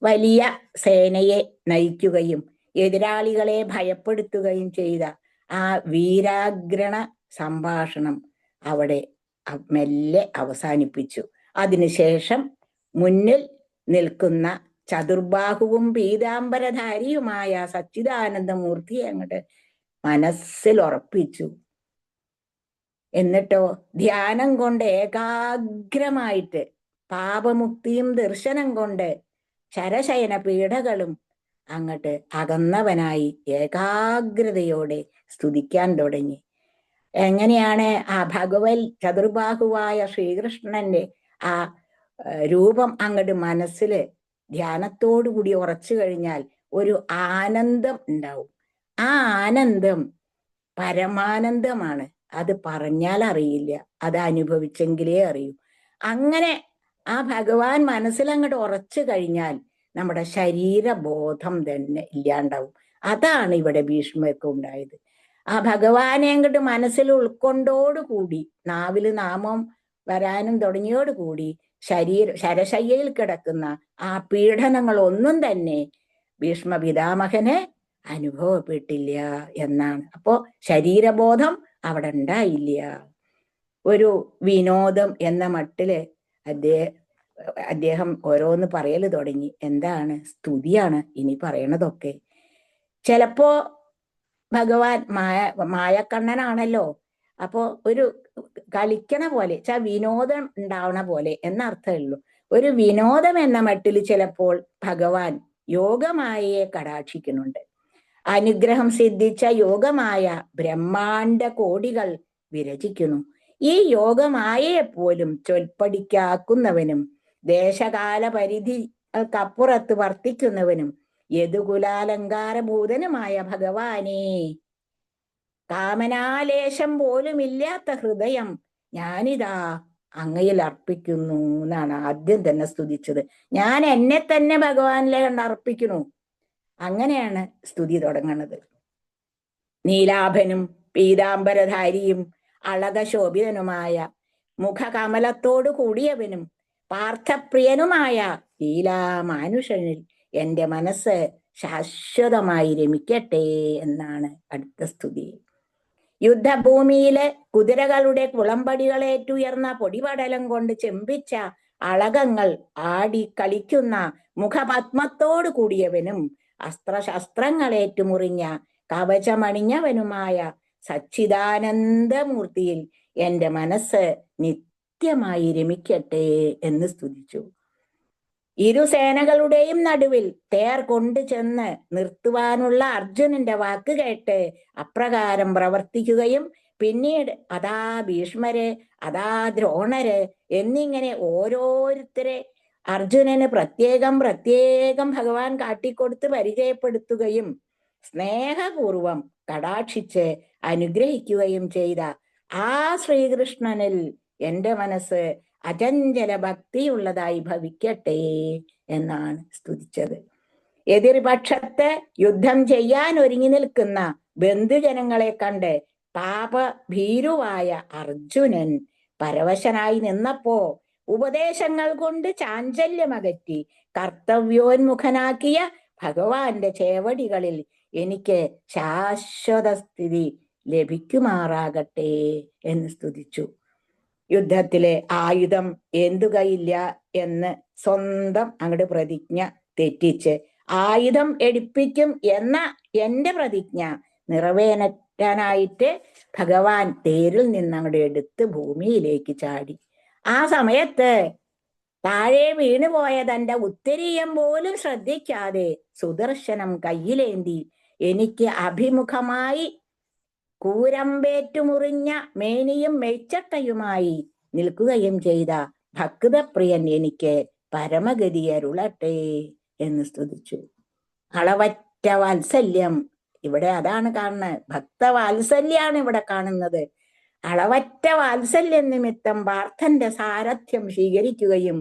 വലിയ സേനയെ നയിക്കുകയും എതിരാളികളെ ഭയപ്പെടുത്തുകയും ചെയ്ത ആ വീരാഗ്രഹ സംഭാഷണം അവിടെ മെല്ലെ അവസാനിപ്പിച്ചു. അതിനുശേഷം മുന്നിൽ നിൽക്കുന്ന ചതുർബാഹുവും പീതാംബരധാരിയുമായ സച്ചിദാനന്ദമൂർത്തിയെ അങ്ങോട്ട് മനസ്സിൽ ഉറപ്പിച്ചു. എന്നിട്ടോ ധ്യാനം കൊണ്ട് ഏകാഗ്രമായിട്ട് പാപമുക്തിയും ദർശനം കൊണ്ട് ശരശയന പീഡകളും അങ്ങോട്ട് അകന്നവനായി ഏകാഗ്രതയോടെ സ്തുതിക്കാൻ തുടങ്ങി. എങ്ങനെയാണ് ആ ഭഗവത് ചതുർബാഹുവായ ശ്രീകൃഷ്ണന്റെ ആ രൂപം അങ്ങോട്ട് മനസ്സിൽ ധ്യാനത്തോടുകൂടി ഉറച്ചു കഴിഞ്ഞാൽ ഒരു ആനന്ദം ഉണ്ടാവും. ആ ആനന്ദം പരമാനന്ദമാണ്. അത് പറഞ്ഞാൽ അറിയില്ല, അത് അനുഭവിച്ചെങ്കിലേ അറിയൂ. അങ്ങനെ ആ ഭഗവാൻ മനസ്സിൽ അങ്ങോട്ട് ഉറച്ചു കഴിഞ്ഞാൽ നമ്മുടെ ശരീരബോധം തന്നെ ഇല്ലാണ്ടാവും. അതാണ് ഇവിടെ ഭീഷ്മർക്ക് ഉണ്ടായത്. ആ ഭഗവാനെ അങ്ങോട്ട് മനസ്സിൽ ഉൾക്കൊണ്ടോടുകൂടി നാവില് നാമം വരാനും തുടങ്ങിയോടുകൂടി ശരശയ്യയിൽ കിടക്കുന്ന ആ പീഡനങ്ങൾ ഒന്നും തന്നെ ഭീഷ്മ പിതാമഹന് അനുഭവപ്പെട്ടില്ല എന്നാണ്. അപ്പോ ശരീരബോധം അവിടെ ഉണ്ടായില്ല. ഒരു വിനോദം എന്ന മട്ടില് അദ്ദേഹം ഓരോന്ന് പറയല് തുടങ്ങി. എന്താണ്? സ്തുതിയാണ് ഇനി പറയണതൊക്കെ. ചിലപ്പോ ഭഗവാൻ മായക്കണ്ണനാണല്ലോ. അപ്പോ ഒരു കളിക്കണ പോലെ വിനോദം ഉണ്ടാവണ പോലെ എന്നർത്ഥമേ ഉള്ളൂ. ഒരു വിനോദം എന്ന മട്ടിൽ ചിലപ്പോൾ ഭഗവാൻ യോഗമായയെ കടാക്ഷിക്കുന്നുണ്ട്. അനുഗ്രഹം സിദ്ധിച്ച യോഗമായ ബ്രഹ്മാണ്ട കോടികൾ വിരചിക്കുന്നു. ഈ യോഗമായയെ പോലും ചൊൽപ്പടിക്കാക്കുന്നവനും ദേശകാല പരിധിക്കപ്പുറത്ത് വർത്തിക്കുന്നവനും യദുകുലാലങ്കാരഭൂതനുമായ ഭഗവാനേ, കാമനാലേശം പോലും ഇല്ലാത്ത ഹൃദയം ഞാനിതാ അങ്ങയിൽ അർപ്പിക്കുന്നു എന്നാണ് ആദ്യം തന്നെ സ്തുതിച്ചത്. ഞാൻ എന്നെ തന്നെ ഭഗവാനിലെ കണ്ട് അർപ്പിക്കുന്നു. അങ്ങനെയാണ് സ്തുതി തുടങ്ങുന്നത്. നീലാഭനും പീതാംബരധാരിയും അളകശോഭിതനുമായ മുഖകമലത്തോടു കൂടിയവനും പാർത്ഥപ്രിയനുമായ ലീലാമാനുഷനിൽ എൻ്റെ മനസ്സ് ശാശ്വതമായി രമിക്കട്ടെ എന്നാണ് അടുത്ത സ്തുതി. യുദ്ധഭൂമിയിലെ കുതിരകളുടെ കുളമ്പടികളേറ്റുയർന്ന പൊടിപടലം കൊണ്ട് ചെമ്പിച്ച അളകങ്ങൾ ആടി കളിക്കുന്ന മുഖപത്മത്തോടു കൂടിയവനും അസ്ത്രശസ്ത്രങ്ങളേറ്റുമുറിഞ്ഞ കവചമണിഞ്ഞവനുമായ സച്ചിദാനന്ദമൂർത്തിയിൽ എൻ്റെ മനസ്സ് നിത്യമായി രമിക്കട്ടെ എന്ന് സ്തുതിച്ചു. ഇരുസേനകളുടെയും നടുവിൽ തേർ കൊണ്ടു ചെന്ന് നിർത്തുവാനുള്ള അർജുനന്റെ വാക്ക് കേട്ട് അപ്രകാരം പ്രവർത്തിക്കുകയും പിന്നീട് അതാ ഭീഷ്മര്, അതാ ദ്രോണര് എന്നിങ്ങനെ ഓരോരുത്തരെ അർജുനന് പ്രത്യേകം ഭഗവാൻ കാട്ടിക്കൊടുത്ത് പരിചയപ്പെടുത്തുകയും സ്നേഹപൂർവം കടാക്ഷിച്ച് അനുഗ്രഹിക്കുകയും ചെയ്ത ആ ശ്രീകൃഷ്ണനിൽ എൻ്റെ മനസ്സ് അചഞ്ചല ഭക്തിയുള്ളതായി ഭവിക്കട്ടെ എന്നാണ് സ്തുതിച്ചത്. എതിർപക്ഷത്ത് യുദ്ധം ചെയ്യാൻ ഒരുങ്ങി നിൽക്കുന്ന ബന്ധുജനങ്ങളെ കണ്ട് പാപഭീരുവായ അർജുനൻ പരവശനായി നിന്നപ്പോ ഉപദേശങ്ങൾ കൊണ്ട് ചാഞ്ചല്യമകറ്റി കർത്തവ്യോന്മുഖനാക്കിയ ഭഗവാന്റെ ചേവടികളിൽ എനിക്ക് ശാശ്വത സ്ഥിതി ലഭിക്കുമാറാകട്ടെ എന്ന് സ്തുതിച്ചു. യുദ്ധത്തിലെ ആയുധം ഏന്തുകയില്ല എന്ന് സ്വന്തം അങ്ങോട്ട് പ്രതിജ്ഞ തെറ്റിച്ച് ആയുധം എടുപ്പിക്കും എന്ന എൻ്റെ പ്രതിജ്ഞ നിറവേറ്റാനായിട്ട് ഭഗവാൻ തേരിൽ നിന്ന് അങ്ങോട്ട് എടുത്ത് ഭൂമിയിലേക്ക് ചാടി. ആ സമയത്ത് താഴെ വീണുപോയ തൻ്റെ ഉത്തരീയം പോലും ശ്രദ്ധിക്കാതെ സുദർശനം കയ്യിലേന്തി എനിക്ക് അഭിമുഖമായി കൂരമ്പേറ്റുമുറിഞ്ഞ മേനിയും മെയ്ച്ചട്ടയുമായി നിൽക്കുകയും ചെയ്ത ഭക്തപ്രിയൻ എനിക്ക് പരമഗതി അരുളട്ടെ എന്ന് സ്തുതിച്ചു. അളവറ്റ വാത്സല്യം, ഇവിടെ അതാണ് കാണുന്നത്, ഭക്തവാത്സല്യാണ് ഇവിടെ കാണുന്നത്. അളവറ്റ വാത്സല്യം നിമിത്തം പാർത്ഥന്റെ സാരഥ്യം സ്വീകരിക്കുകയും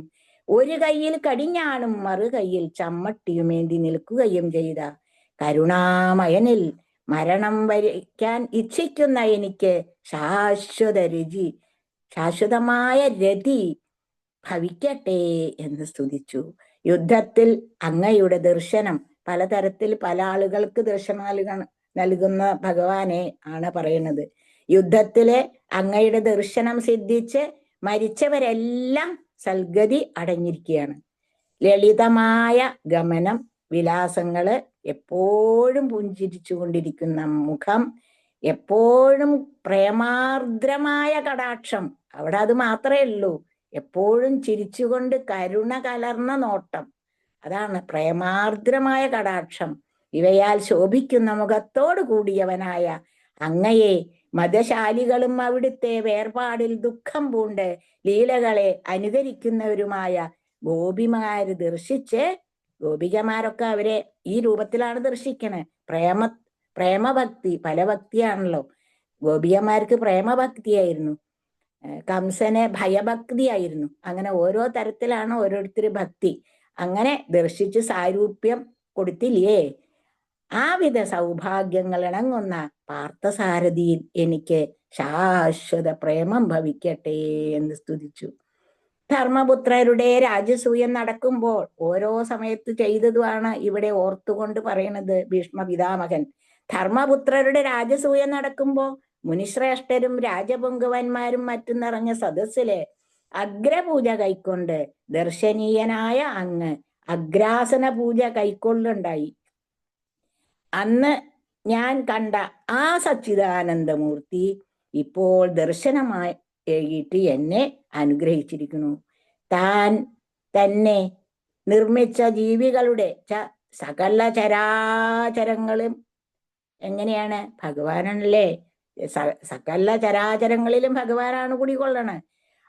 ഒരു കയ്യിൽ കടിഞ്ഞാണും മറു കയ്യിൽ ചമ്മട്ടിയുമേന്തി നിൽക്കുകയും ചെയ്ത കരുണാമയനിൽ മരണം വരിക്കാൻ ഇച്ഛിക്കുന്ന എനിക്ക് ശാശ്വതമായ രതി ഭവിക്കട്ടെ എന്ന് സ്തുതിച്ചു. യുദ്ധത്തിൽ അങ്ങയുടെ ദർശനം, പലതരത്തിൽ പല ആളുകൾക്ക് ദർശനം നൽകുന്ന ഭഗവാനെ ആണ് പറയുന്നത്. യുദ്ധത്തിലെ അങ്ങയുടെ ദർശനം സിദ്ധിച്ച് മരിച്ചവരെല്ലാം സൽഗതി അടഞ്ഞിരിക്കുകയാണ്. ലളിതമായ ഗമനം, വിലാസങ്ങള്, എപ്പോഴും പുഞ്ചിരിച്ചു കൊണ്ടിരിക്കുന്ന മുഖം, എപ്പോഴും പ്രേമാർദ്രമായ കടാക്ഷം, അവിടെ അത് മാത്രമേ ഉള്ളൂ. എപ്പോഴും ചിരിച്ചുകൊണ്ട് കരുണ കലർന്ന നോട്ടം, അതാണ് പ്രേമാർദ്രമായ കടാക്ഷം. ഇവയാൽ ശോഭിക്കുന്ന മുഖത്തോടു കൂടിയവനായ അങ്ങയെ മതശാലികളും അവിടുത്തെ വേർപാടിൽ ദുഃഖം പൂണ്ട് ലീലകളെ അനുകരിക്കുന്നവരുമായ ഗോപിമാര് ദർശിച്ച്, ഗോപികമാരൊക്കെ അവരെ ഈ രൂപത്തിലാണ് ദർശിക്കണേ. പ്രേമഭക്തി, പല ഭക്തിയാണല്ലോ. ഗോപികമാർക്ക് പ്രേമഭക്തിയായിരുന്നു, കംസനെ ഭയഭക്തിയായിരുന്നു. അങ്ങനെ ഓരോ തരത്തിലാണ് ഓരോരുത്തർ ഭക്തി. അങ്ങനെ ദർശിച്ച് സാരൂപ്യം കൊടുത്തില്ലേ. ആവിധ സൗഭാഗ്യങ്ങൾ ഇണങ്ങുന്ന പാർത്ഥസാരഥിയിൽ എനിക്ക് ശാശ്വത പ്രേമം ഭവിക്കട്ടെ എന്ന് സ്തുതിച്ചു. ധർമ്മപുത്രരുടെ രാജസൂയം നടക്കുമ്പോൾ ഓരോ സമയത്ത് ചെയ്തതുമാണ് ഇവിടെ ഓർത്തുകൊണ്ട് പറയണത് ഭീഷ്മ പിതാമഹൻ. ധർമ്മപുത്രരുടെ രാജസൂയം നടക്കുമ്പോൾ മുനിശ്രേഷ്ഠരും രാജപുങ്കവന്മാരും മറ്റും നിറഞ്ഞ സദസ്സിലെ അഗ്രപൂജ കൈക്കൊണ്ട് ദർശനീയനായ അങ്ങ് അഗ്രാസന പൂജ കൈക്കൊള്ളുണ്ടായി. അന്ന് ഞാൻ കണ്ട ആ സച്ചിദാനന്ദമൂർത്തി ഇപ്പോൾ ദർശനമായി ഏകിയിട്ട് എന്നെ അനുഗ്രഹിച്ചിരിക്കുന്നു. താൻ തന്നെ നിർമ്മിച്ച ജീവികളുടെ സകല ചരാചരങ്ങളും എങ്ങനെയാണ്? ഭഗവാനല്ലേ. സകല ചരാചരങ്ങളിലും ഭഗവാനാണ് കുടികൊള്ളണത്.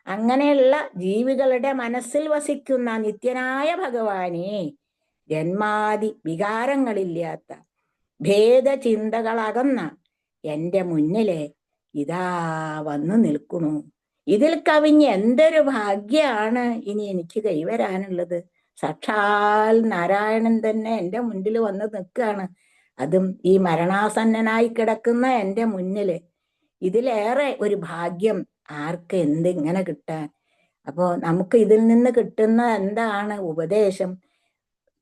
അങ്ങനെയുള്ള ജീവികളുടെ മനസ്സിൽ വസിക്കുന്ന നിത്യനായ ഭഗവാനെ ജന്മാദി വികാരങ്ങളില്ലാത്ത ഭേദചിന്തകളകന്ന എൻ്റെ മുന്നിലെ ഇതാ വന്നു നിൽക്കുന്നു. ഇതിൽ കവിഞ്ഞ് എന്തൊരു ഭാഗ്യാണ് ഇനി എനിക്ക് കൈവരാനുള്ളത്. സാക്ഷാൽ നാരായണൻ തന്നെ എൻ്റെ മുന്നിൽ വന്ന് നിൽക്കുകയാണ്. അതും ഈ മരണാസന്നനായി കിടക്കുന്ന എൻ്റെ മുന്നില്. ഇതിലേറെ ഒരു ഭാഗ്യം ആർക്ക് ഇങ്ങനെ കിട്ടാൻ? അപ്പോ നമുക്ക് ഇതിൽ നിന്ന് കിട്ടുന്ന എന്താണ്? ഉപദേശം.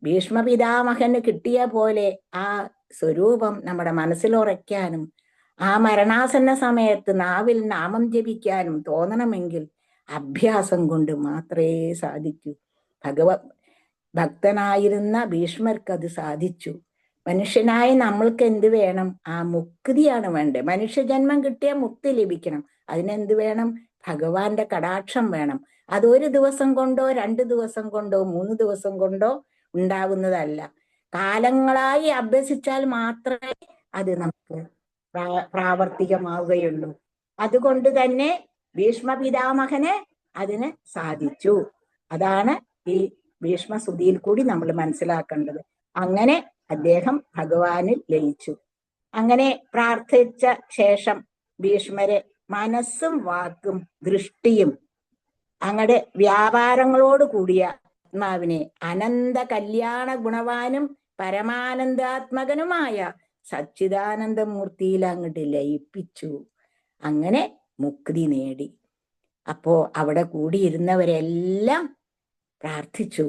ഭീഷ്മ പിതാമഹന് കിട്ടിയ പോലെ ആ സ്വരൂപം നമ്മുടെ മനസ്സിലുറയ്ക്കാനും ആ മരണാസന്ന സമയത്ത് നാവിൽ നാമം ജപിക്കാനും തോന്നണമെങ്കിൽ അഭ്യാസം കൊണ്ട് മാത്രമേ സാധിക്കൂ. ഭക്തനായിരുന്ന ഭീഷ്മർക്ക് അത് സാധിച്ചു. മനുഷ്യനായ നമ്മൾക്ക് എന്ത് വേണം? ആ മുക്തിയാണ് വേണ്ടത്. മനുഷ്യജന്മം കിട്ടിയ മുക്തി ലഭിക്കണം. അതിനെന്ത് വേണം? ഭഗവാന്റെ കടാക്ഷം വേണം. അതൊരു ദിവസം കൊണ്ടോ 2 ദിവസം കൊണ്ടോ 3 ദിവസം കൊണ്ടോ ഉണ്ടാകുന്നതല്ല. കാലങ്ങളായി അഭ്യസിച്ചാൽ മാത്രമേ അത് നമുക്ക് പ്രാവർത്തികമാവുകയുള്ളൂ. അതുകൊണ്ട് തന്നെ ഭീഷ്മ പിതാമഹന് അതിന് സാധിച്ചു. അതാണ് ഈ ഭീഷ്മസ്തുതിയിൽ കൂടി നമ്മൾ മനസ്സിലാക്കേണ്ടത്. അങ്ങനെ അദ്ദേഹം ഭഗവാനിൽ ലയിച്ചു. അങ്ങനെ പ്രാർത്ഥിച്ച ശേഷം ഭീഷ്മരെ മനസ്സും വാക്കും ദൃഷ്ടിയും അങ്ങടെ വ്യാപാരങ്ങളോട് കൂടിയ ആത്മാവിനെ അനന്ത കല്യാണ ഗുണവാനും പരമാനന്ദാത്മകനുമായ സച്ചിദാനന്ദമൂർത്തിയിൽ അങ്ങോട്ട് ലയിപ്പിച്ചു. അങ്ങനെ മുക്തി നേടി. അപ്പോ അവിടെ കൂടിയിരുന്നവരെല്ലാം പ്രാർത്ഥിച്ചു,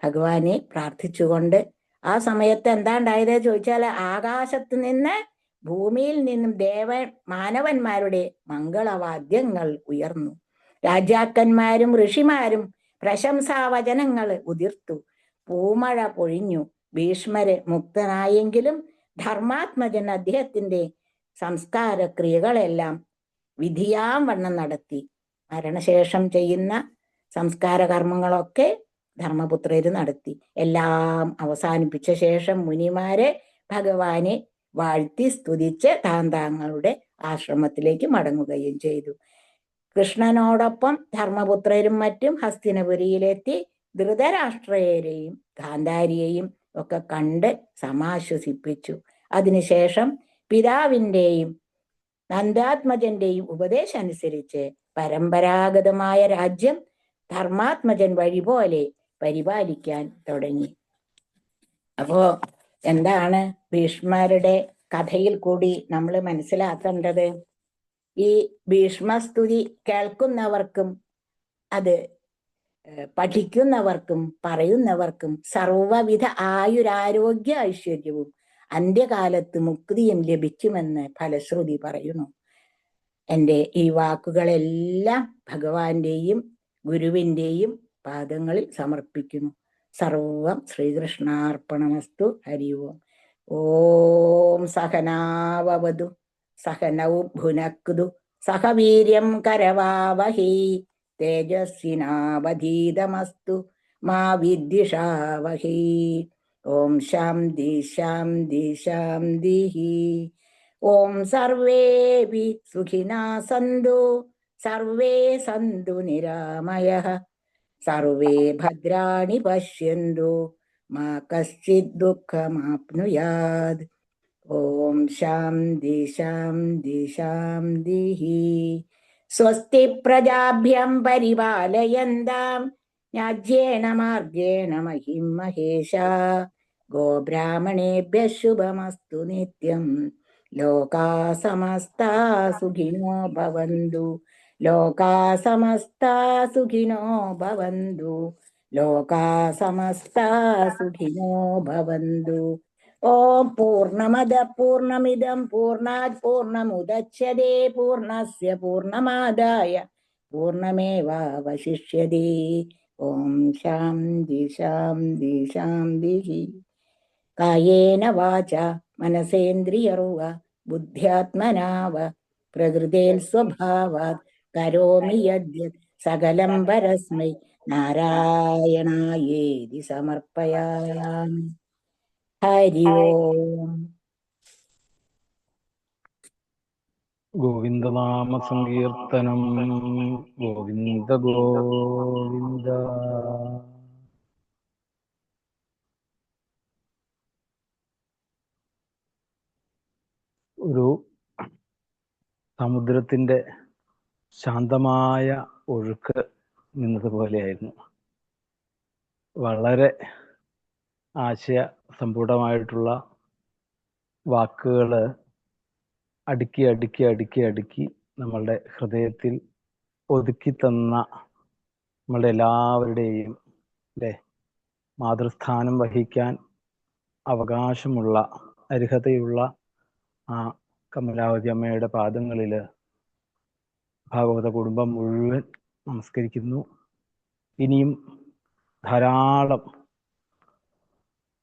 ഭഗവാനെ പ്രാർത്ഥിച്ചുകൊണ്ട്. ആ സമയത്ത് എന്താ ഉണ്ടായത് ചോദിച്ചാൽ, ആകാശത്ത് നിന്ന് ഭൂമിയിൽ നിന്നും മാനവന്മാരുടെ മംഗളവാദ്യങ്ങൾ ഉയർന്നു. രാജാക്കന്മാരും ഋഷിമാരും പ്രശംസാവചനങ്ങൾ ഉതിർത്തു. പൂമഴ പൊഴിഞ്ഞു. ഭീഷ്മര് മുക്തനായെങ്കിലും ധർമാത്മജൻ അദ്ദേഹത്തിന്റെ സംസ്കാര ക്രിയകളെല്ലാം വിധിയാം വണ്ണം നടത്തി. മരണശേഷം ചെയ്യുന്ന സംസ്കാര കർമ്മങ്ങളൊക്കെ ധർമ്മപുത്രര് നടത്തി. എല്ലാം അവസാനിപ്പിച്ച ശേഷം മുനിമാരെ ഭഗവാനെ വാഴ്ത്തി സ്തുതിച്ച് താന്താങ്ങളുടെ ആശ്രമത്തിലേക്ക് മടങ്ങുകയും ചെയ്തു. കൃഷ്ണനോടൊപ്പം ധർമ്മപുത്രരും മറ്റും ഹസ്തിനപുരിയിലെത്തി ധൃതരാഷ്ട്രയെയും ഗാന്ധാരിയെയും ഒക്കെ കണ്ട് സമാശ്വസിപ്പിച്ചു. അതിനുശേഷം പിതാവിൻ്റെയും നന്ദാത്മജന്റെയും ഉപദേശം അനുസരിച്ച് പരമ്പരാഗതമായ രാജ്യം ധർമാത്മജൻ വഴി പോലെ പരിപാലിക്കാൻ തുടങ്ങി. അപ്പോ എന്താണ് ഭീഷ്മരുടെ കഥയിൽ കൂടി നമ്മൾ മനസ്സിലാക്കേണ്ടത്? ഈ ഭീഷ്മസ്തുതി കേൾക്കുന്നവർക്കും അത് പഠിക്കുന്നവർക്കും പറയുന്നവർക്കും സർവവിധ ആയുരാരോഗ്യ ഐശ്വര്യവും അന്ത്യകാലത്ത് മുക്തിയും ലഭിക്കുമെന്ന് ഫലശ്രുതി പറയുന്നു. എൻ്റെ ഈ വാക്കുകളെല്ലാം ഭഗവാന്റെയും ഗുരുവിൻ്റെയും പാദങ്ങളിൽ സമർപ്പിക്കുന്നു. സർവം ശ്രീകൃഷ്ണാർപ്പണമസ്തു. ഹരി ഓം. ഓം സഹനാവവതു സഹനൗ ഭുനക്തു സഹ വീര്യം കരവാവഹൈ തേജസ്വിനാവധീതമസ്തു മാ വിദ്വിഷാവഹൈ. ഓം ശാന്തി ശാന്തി ശാന്തി. ഓം സർവേപി സുഖിനാ സന്തു സർവേ സന്തു നിരാമയഃ സർവേ ഭദ്രാണി പശ്യന്തു മാ കശ്ചിത് ദുഃഖമാപ്നുയാത്. ഓം ശാന്തി ശാന്തി ശാന്തി. സ്വസ്തി പ്രജാഭ്യം പരിപാലയന്താം ന്യാജ്യേന മാർഗേണ മഹിം മഹേശാ. ഗോബ്രാഹ്മണേഭ്യഃ ശുഭമസ്തു നിത്യം. ലോകാ സമസ്താ സുഖിനോ ഭവന്തു. ലോകാ സമസ്താ സുഖിനോ ഭവന്തു. ലോകാ സമസ്താ സുഖിനോ ഭവന്തു. ഓം പൂർണ്ണമദ പൂർണ്ണമിദം പൂർണ്ണാത് പൂർണ്ണമുദച്യതേ പൂർണ്ണസ്യ പൂർണ്ണമാദായ പൂർണ്ണമേവാവശിഷ്യതേ. ഓം ശാന്തി ശാന്തി ശാന്തി. കായേന വാച മനസേന്ദ്രിയർവ ബുദ്ധ്യാത്മനാ വ പ്രകൃതേൽ സ്വഭാവാത് കരോമി യദ്യത് സകലം പരസ്മൈ നാരായണായേതി സമർപ്പയാമി. ഹരി ഓം. ഗോവിന്ദനാമ സങ്കീർത്തനം. ഗോവിന്ദ ഗോവിന്ദ. ഒരു സമുദ്രത്തിൻ്റെ ശാന്തമായ ഒഴുക്ക് നിന്നതുപോലെയായിരുന്നു. വളരെ ആശയ സമ്പൂർണമായിട്ടുള്ള വാക്കുകൾ അടുക്കി അടുക്കി അടുക്കി അടുക്കി നമ്മളുടെ ഹൃദയത്തിൽ ഒതുക്കി തന്ന നമ്മളുടെ എല്ലാവരുടെയും മാതൃസ്ഥാനം വഹിക്കാൻ അവകാശമുള്ള അർഹതയുള്ള ആ കമലാവതി അമ്മയുടെ പാദങ്ങളിൽ ഭാഗവത കുടുംബം മുഴുവൻ നമസ്കരിക്കുന്നു. ഇനിയും ധാരാളം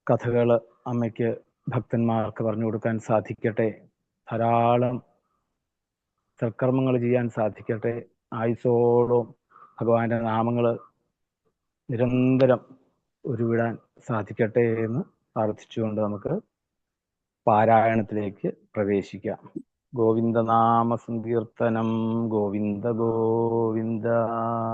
കഥകൾ അമ്മയ്ക്ക് ഭക്തന്മാർക്ക് പറഞ്ഞു കൊടുക്കാൻ സാധിക്കട്ടെ. ധാരാളം സൽക്കർമ്മങ്ങൾ ചെയ്യാൻ സാധിക്കട്ടെ. ആയുസോടും ഭഗവാന്റെ നാമങ്ങൾ നിരന്തരം ഉരുവിടാൻ സാധിക്കട്ടെ എന്ന് പ്രാർത്ഥിച്ചുകൊണ്ട് നമുക്ക് പാരായണത്തിലേക്ക് പ്രവേശിക്കാം. ഗോവിന്ദനാമ സങ്കീർത്തനം. ഗോവിന്ദ ഗോവിന്ദ.